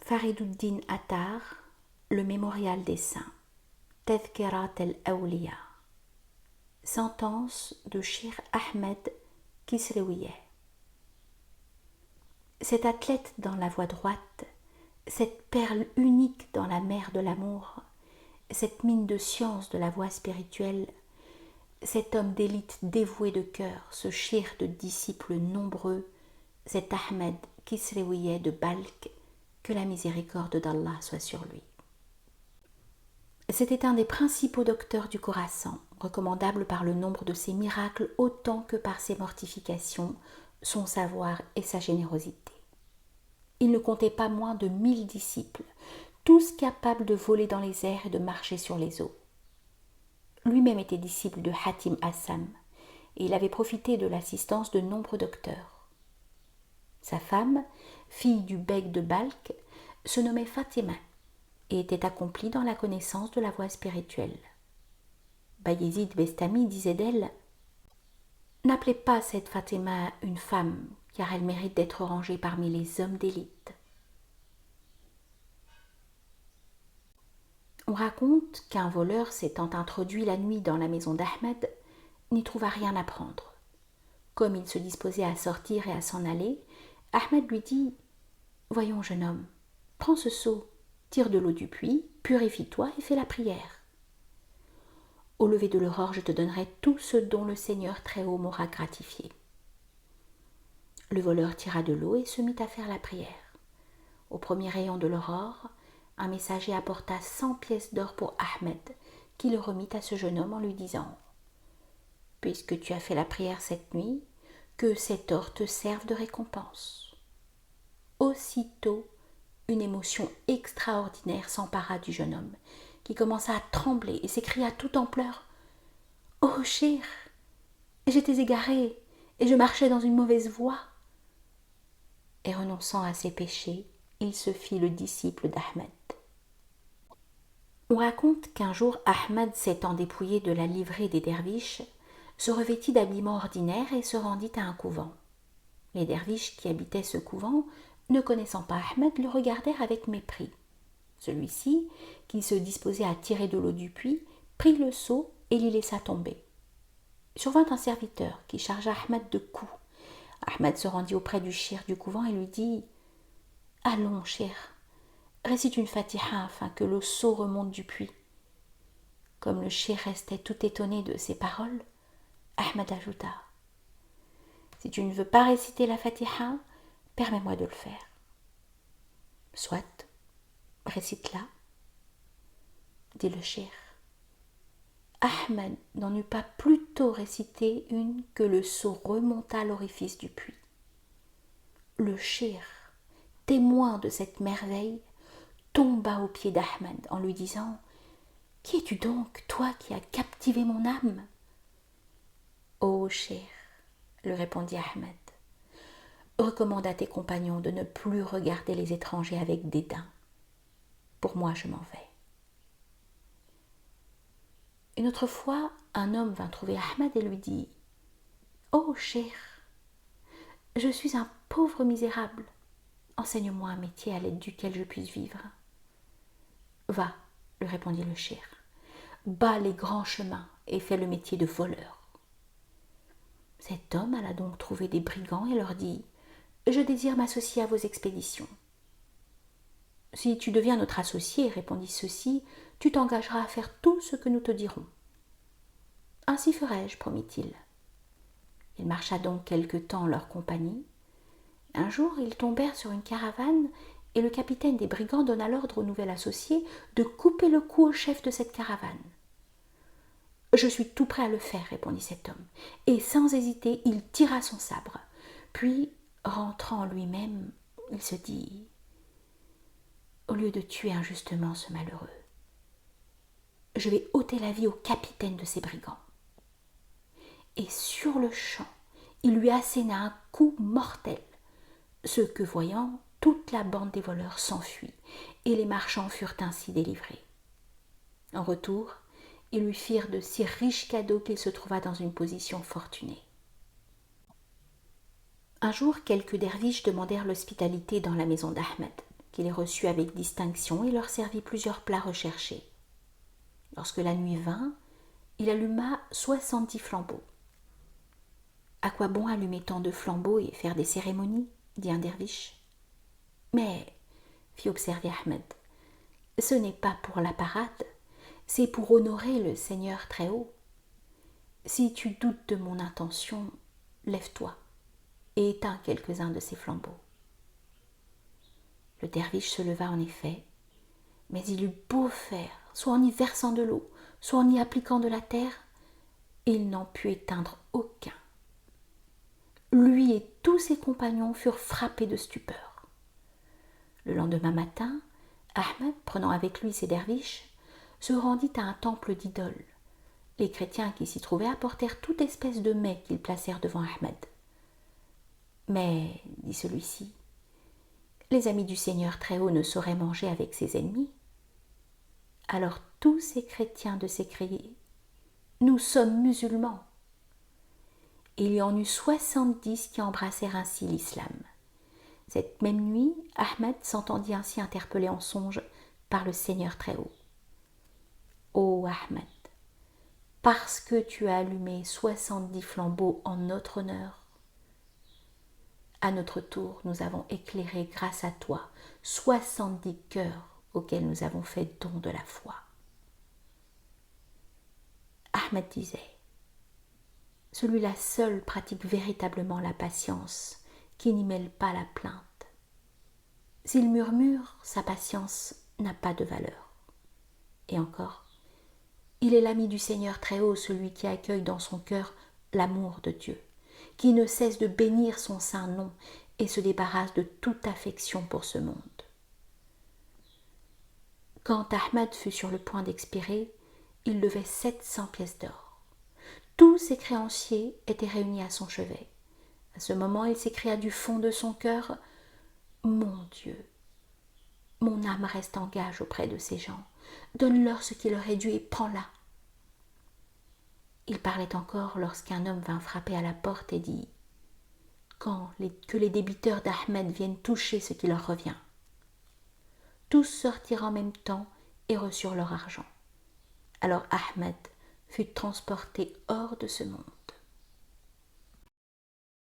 Fariduddin Attar, le mémorial des saints. Tadhkirat al-Awliya. Sentence de Shir Ahmed Kisrewiyeh. Cet athlète dans la voie droite, cette perle unique dans la mer de l'amour, cette mine de science de la voie spirituelle, cet homme d'élite dévoué de cœur, ce shir de disciples nombreux, cet Ahmed Kisrewiyeh de Balkh, que la miséricorde d'Allah soit sur lui. C'était un des principaux docteurs du Khorasan, recommandable par le nombre de ses miracles autant que par ses mortifications, son savoir et sa générosité. Il ne comptait pas moins de 1000 disciples, tous capables de voler dans les airs et de marcher sur les eaux. Lui-même était disciple de Hatim Assam, et il avait profité de l'assistance de nombreux docteurs. Sa femme, fille du beg de Balkh, se nommait Fatima et était accomplie dans la connaissance de la voie spirituelle. Bayezid Bestami disait d'elle « N'appelez pas cette Fatima une femme, car elle mérite d'être rangée parmi les hommes d'élite. » On raconte qu'un voleur s'étant introduit la nuit dans la maison d'Ahmed n'y trouva rien à prendre. Comme il se disposait à sortir et à s'en aller, Ahmed lui dit « Voyons, jeune homme, prends ce seau, tire de l'eau du puits, purifie-toi et fais la prière. Au lever de l'aurore, je te donnerai tout ce dont le Seigneur Très-Haut m'aura gratifié. » Le voleur tira de l'eau et se mit à faire la prière. Au premier rayon de l'aurore, un messager apporta 100 pièces d'or pour Ahmed, qui le remit à ce jeune homme en lui disant « Puisque tu as fait la prière cette nuit, que cet or te serve de récompense. » Aussitôt, une émotion extraordinaire s'empara du jeune homme, qui commença à trembler et s'écria tout en pleurs « Oh, Shir, j'étais égaré et je marchais dans une mauvaise voie. » Et renonçant à ses péchés, il se fit le disciple d'Ahmed. On raconte qu'un jour Ahmed, s'étant dépouillé de la livrée des derviches, se revêtit d'habillement ordinaire et se rendit à un couvent. Les derviches qui habitaient ce couvent, ne connaissant pas Ahmed, le regardèrent avec mépris. Celui-ci, qui se disposait à tirer de l'eau du puits, prit le seau et l'y laissa tomber. Survint un serviteur qui chargea Ahmed de coups. Ahmed se rendit auprès du shir du couvent et lui dit « Allons, shir, récite une fatiha afin que le seau remonte du puits. » Comme le shir restait tout étonné de ces paroles, Ahmed ajouta « Si tu ne veux pas réciter la fatiha, permets-moi de le faire. »« Soit, récite-la, » dit le shir. Ahmed n'en eut pas plus tôt récité une que le seau remonta à l'orifice du puits. Le shir, témoin de cette merveille, tomba aux pieds d'Ahmed en lui disant « Qui es-tu donc, toi qui as captivé mon âme ?»« Ô shir, lui répondit Ahmed, recommande à tes compagnons de ne plus regarder les étrangers avec dédain. Pour moi, je m'en vais. » Une autre fois, un homme vint trouver Ahmed et lui dit « Ô shir, je suis un pauvre misérable. Enseigne-moi un métier à l'aide duquel je puisse vivre. »« Va, lui répondit le shir, bats les grands chemins et fais le métier de voleur. » Cet homme alla donc trouver des brigands et leur dit « Je désire m'associer à vos expéditions. »« Si tu deviens notre associé, répondit ceux-ci, tu t'engageras à faire tout ce que nous te dirons. »« Ainsi ferai-je, promit-il. » Il marcha donc quelque temps en leur compagnie. Un jour, ils tombèrent sur une caravane et le capitaine des brigands donna l'ordre au nouvel associé de couper le cou au chef de cette caravane. « Je suis tout prêt à le faire, répondit cet homme, et sans hésiter, il tira son sabre. Puis, rentrant en lui-même, il se dit « Au lieu de tuer injustement ce malheureux, je vais ôter la vie au capitaine de ces brigands. » Et sur le champ, il lui asséna un coup mortel, ce que voyant, toute la bande des voleurs s'enfuit, et les marchands furent ainsi délivrés. En retour, ils lui firent de si riches cadeaux qu'il se trouva dans une position fortunée. Un jour, quelques derviches demandèrent l'hospitalité dans la maison d'Ahmed. qui les reçut avec distinction et leur servit plusieurs plats recherchés. Lorsque la nuit vint, il alluma 70 flambeaux. « À quoi bon allumer tant de flambeaux et faire des cérémonies ?» dit un derviche. « Mais, fit observer Ahmed, ce n'est pas pour la parade, c'est pour honorer le Seigneur très haut. Si tu doutes de mon intention, lève-toi et éteins quelques-uns de ces flambeaux. » Le derviche se leva en effet, mais il eut beau faire, soit en y versant de l'eau, soit en y appliquant de la terre, il n'en put éteindre aucun. Lui et tous ses compagnons furent frappés de stupeur. Le lendemain matin, Ahmed, prenant avec lui ses derviches, se rendit à un temple d'idoles. Les chrétiens qui s'y trouvaient apportèrent toute espèce de mets qu'ils placèrent devant Ahmed. « Mais, dit celui-ci, les amis du Seigneur très haut ne sauraient manger avec ses ennemis. » Alors tous ces chrétiens de s'écrier « Nous sommes musulmans !» Il y en eut 70 qui embrassèrent ainsi l'islam. Cette même nuit, Ahmed s'entendit ainsi interpeller en songe par le Seigneur très haut. « Ô Ahmed, parce que tu as allumé 70 flambeaux en notre honneur, à notre tour, nous avons éclairé grâce à toi 70 cœurs auxquels nous avons fait don de la foi. » Ahmed disait, « Celui-là seul pratique véritablement la patience, qui n'y mêle pas la plainte. S'il murmure, sa patience n'a pas de valeur. Et encore, il est l'ami du Seigneur très haut, celui qui accueille dans son cœur l'amour de Dieu, qui ne cesse de bénir son saint nom et se débarrasse de toute affection pour ce monde. » Quand Ahmed fut sur le point d'expirer, il devait 700 pièces d'or. Tous ses créanciers étaient réunis à son chevet. À ce moment, il s'écria du fond de son cœur, « Mon Dieu, mon âme reste en gage auprès de ces gens. Donne-leur ce qui leur est dû et prends-la. » Il parlait encore lorsqu'un homme vint frapper à la porte et dit, « que les débiteurs d'Ahmed viennent toucher ce qui leur revient. » Tous sortirent en même temps et reçurent leur argent. Alors Ahmed fut transporté hors de ce monde.